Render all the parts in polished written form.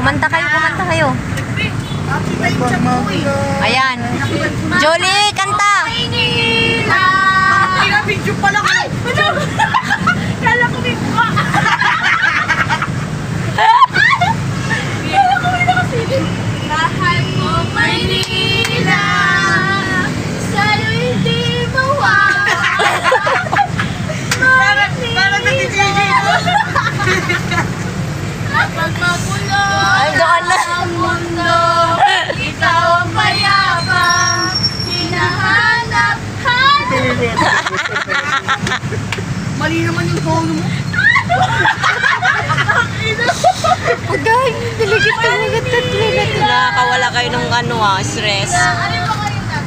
Kumanta kayo, kumanta kayo. Ayan. Jolie, kanta! Pinabidyo pala ka! Kala ko may mukha! Kala ko may nakasilip! Mahal mo, Maynila, sa'yo hindi mawawala. Parang nati-Gigi mo! Kapag magulo ang mundo, ikaw ang mayabang, hinahanap-hanap. Mali naman yung tono mo. Agay, diligit ka mga tatlo na ito. Nakakawala kayo ng stress. Ano ba kayo na?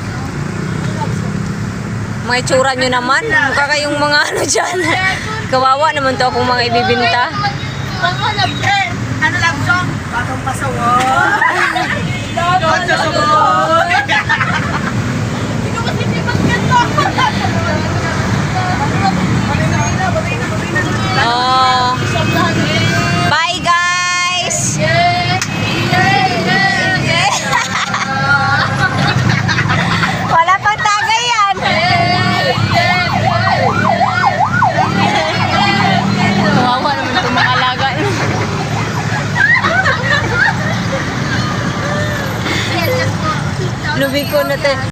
Mga itsura nyo naman. Mukha kayong mga dyan. Kawawa naman to akong mga ibibinta. Mga love-song. Ano love-song? Batang pasaway. Batang pasaway. Ikaw kasi di magkanta. Oh. Bye guys! Wala pang tagay yan. Kawawa naman itong mga alaga. Lumiko na tayo.